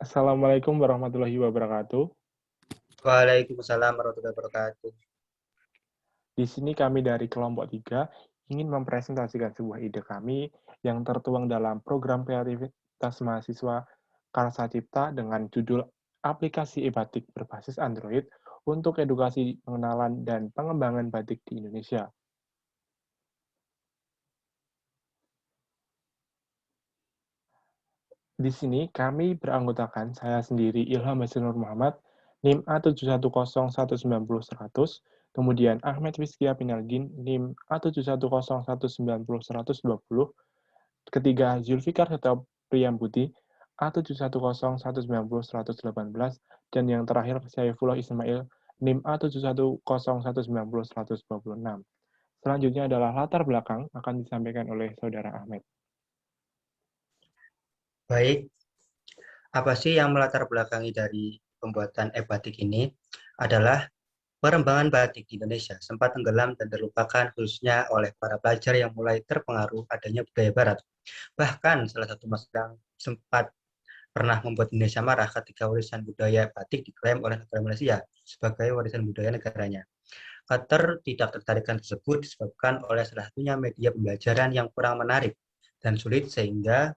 Assalamualaikum warahmatullahi wabarakatuh. Waalaikumsalam warahmatullahi wabarakatuh. Di sini kami dari kelompok 3 ingin mempresentasikan sebuah ide kami yang tertuang dalam program kreativitas mahasiswa Karsa Cipta dengan judul aplikasi e-batik berbasis Android untuk edukasi pengenalan dan pengembangan batik di Indonesia. Di sini kami beranggotakan saya sendiri Ilham Hasil Nur Muhammad, NIM A710190-100, kemudian Ahmed Rizkia Pinalgin, NIM A710190-120, ketiga Zulfikar Seto Priyambuti, A710190-118, dan yang terakhir Saifullah Ismail, NIM A710190-126. Selanjutnya adalah latar belakang akan disampaikan oleh Saudara Ahmed. Baik, apa sih yang melatar belakangi dari pembuatan e-batik ini? Adalah perkembangan batik di Indonesia sempat tenggelam dan terlupakan khususnya oleh para pelajar yang mulai terpengaruh adanya budaya barat. Bahkan salah satu masalah yang sempat pernah membuat Indonesia marah ketika warisan budaya batik diklaim oleh negara Malaysia sebagai warisan budaya negaranya. Ketidaktertarikan tersebut disebabkan oleh salah satunya media pembelajaran yang kurang menarik dan sulit sehingga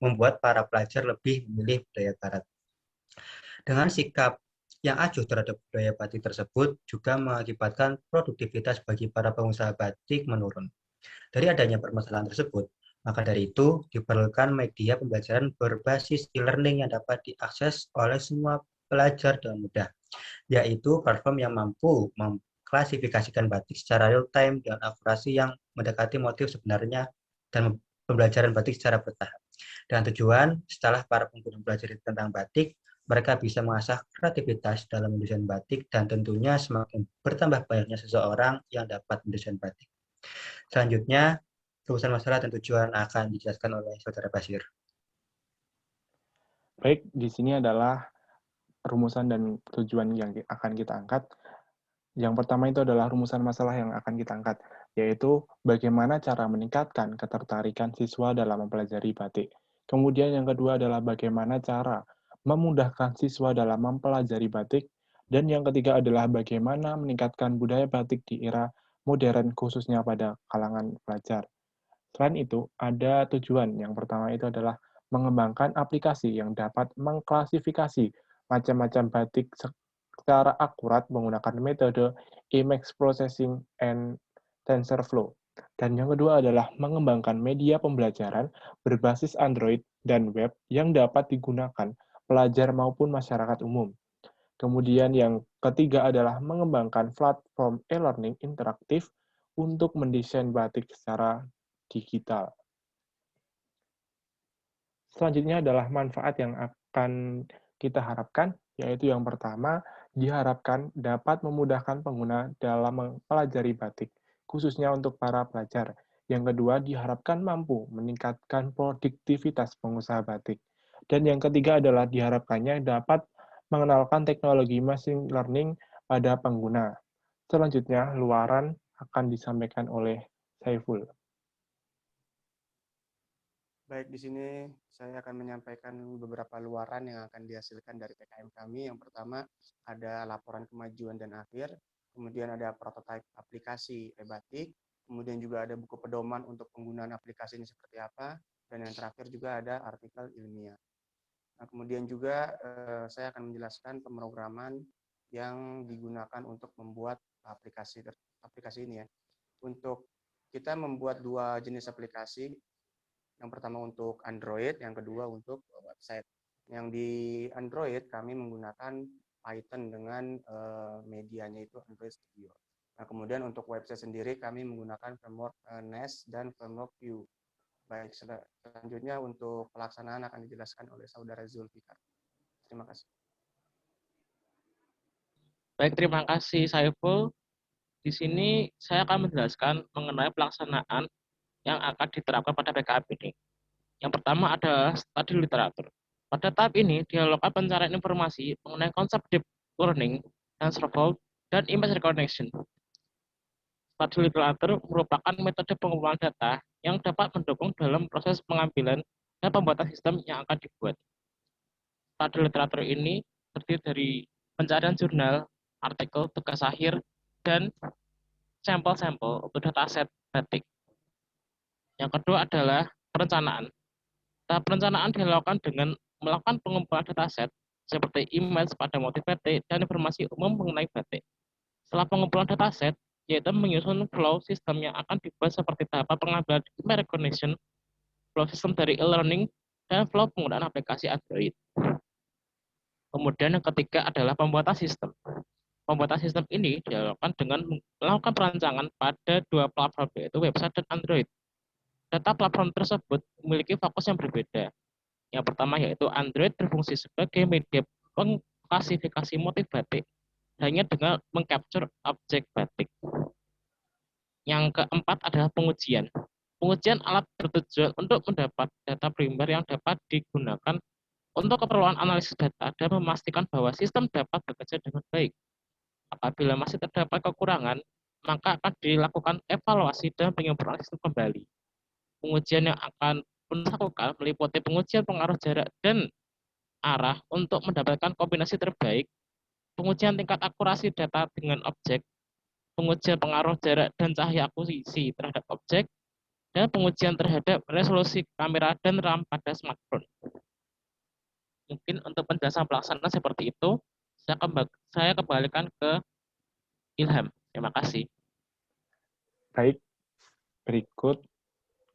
membuat para pelajar lebih memilih budaya barat. Dengan sikap yang acuh terhadap budaya batik tersebut juga mengakibatkan produktivitas bagi para pengusaha batik menurun. Dari adanya permasalahan tersebut, maka dari itu diperlukan media pembelajaran berbasis e-learning yang dapat diakses oleh semua pelajar dengan mudah, yaitu platform yang mampu mengklasifikasikan batik secara real time dengan akurasi yang mendekati motif sebenarnya dan pembelajaran batik secara bertahap. Dengan tujuan, setelah para pengguna belajar tentang batik, mereka bisa mengasah kreativitas dalam mendesain batik dan tentunya semakin bertambah banyaknya seseorang yang dapat mendesain batik. Selanjutnya, rumusan masalah dan tujuan akan dijelaskan oleh Saudara Basir. Baik, di sini adalah rumusan dan tujuan yang akan kita angkat. Yang pertama itu adalah rumusan masalah yang akan kita angkat, yaitu bagaimana cara meningkatkan ketertarikan siswa dalam mempelajari batik. Kemudian yang kedua adalah bagaimana cara memudahkan siswa dalam mempelajari batik. Dan yang ketiga adalah bagaimana meningkatkan budaya batik di era modern khususnya pada kalangan pelajar. Selain itu, ada tujuan. Yang pertama itu adalah mengembangkan aplikasi yang dapat mengklasifikasi macam-macam batik secara akurat menggunakan metode image processing and TensorFlow. Dan yang kedua adalah mengembangkan media pembelajaran berbasis Android dan web yang dapat digunakan pelajar maupun masyarakat umum. Kemudian yang ketiga adalah mengembangkan platform e-learning interaktif untuk mendesain batik secara digital. Selanjutnya adalah manfaat yang akan kita harapkan, yaitu yang pertama, diharapkan dapat memudahkan pengguna dalam mempelajari batik, khususnya untuk para pelajar. Yang kedua, diharapkan mampu meningkatkan produktivitas pengusaha batik. Dan yang ketiga adalah diharapkannya dapat mengenalkan teknologi machine learning pada pengguna. Selanjutnya, luaran akan disampaikan oleh Saiful. Baik, di sini saya akan menyampaikan beberapa luaran yang akan dihasilkan dari PKM kami. Yang pertama ada laporan kemajuan dan akhir, kemudian ada prototipe aplikasi e-batik, kemudian juga ada buku pedoman untuk penggunaan aplikasi ini seperti apa, dan yang terakhir juga ada artikel ilmiah. Nah, kemudian juga saya akan menjelaskan pemrograman yang digunakan untuk membuat aplikasi ini ya. Untuk kita membuat dua jenis aplikasi, yang pertama untuk Android, yang kedua untuk website. Yang di Android kami menggunakan Python dengan medianya itu Android Studio. Nah, kemudian untuk website sendiri kami menggunakan framework Nest dan framework Vue. Baik, selanjutnya untuk pelaksanaan akan dijelaskan oleh Saudara Zulfikar. Terima kasih. Baik, terima kasih Saiful. Di sini saya akan menjelaskan mengenai pelaksanaan yang akan diterapkan pada PKM ini. Yang pertama adalah studi literatur. Pada tahap ini, dialogkan pencarian informasi mengenai konsep deep learning, TensorFlow, dan image recognition. Studi literatur merupakan metode pengumpulan data yang dapat mendukung dalam proses pengambilan dan pembuatan sistem yang akan dibuat. Study literatur ini terdiri dari pencarian jurnal, artikel, tugas akhir, dan sampel-sampel untuk dataset batik. Yang kedua adalah perencanaan. Tahap perencanaan dilakukan dengan melakukan pengumpulan dataset seperti image pada motif batik dan informasi umum mengenai batik. Setelah pengumpulan dataset, yaitu menyusun flow sistem yang akan dibuat seperti tahapan pengambilan image recognition, flow sistem dari e-learning, dan flow penggunaan aplikasi Android. Kemudian yang ketiga adalah pembuatan sistem. Pembuatan sistem ini dilakukan dengan melakukan perancangan pada dua platform, yaitu website dan Android. Data platform tersebut memiliki fokus yang berbeda. Yang pertama yaitu Android berfungsi sebagai media pengklasifikasi motif batik hanya dengan mengcapture objek batik. Yang keempat adalah pengujian. Pengujian alat bertujuan untuk mendapat data primer yang dapat digunakan untuk keperluan analisis data dan memastikan bahwa sistem dapat bekerja dengan baik. Apabila masih terdapat kekurangan, maka akan dilakukan evaluasi dan penyempurnaan sistem kembali. Pengujian yang akan dilakukan meliputi pengujian pengaruh jarak dan arah untuk mendapatkan kombinasi terbaik, pengujian tingkat akurasi data dengan objek, pengujian pengaruh jarak dan cahaya akuisisi terhadap objek, dan pengujian terhadap resolusi kamera dan RAM pada smartphone. Mungkin untuk penjelasan pelaksanaan seperti itu, saya kembalikan ke Ilham. Terima kasih. Baik, berikut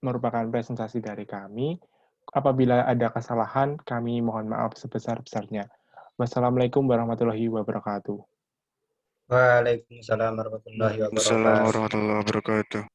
merupakan presentasi dari kami. Apabila ada kesalahan, kami mohon maaf sebesar-besarnya. Wassalamualaikum warahmatullahi wabarakatuh. Waalaikumsalam warahmatullahi wabarakatuh. Warahmatullahi wabarakatuh.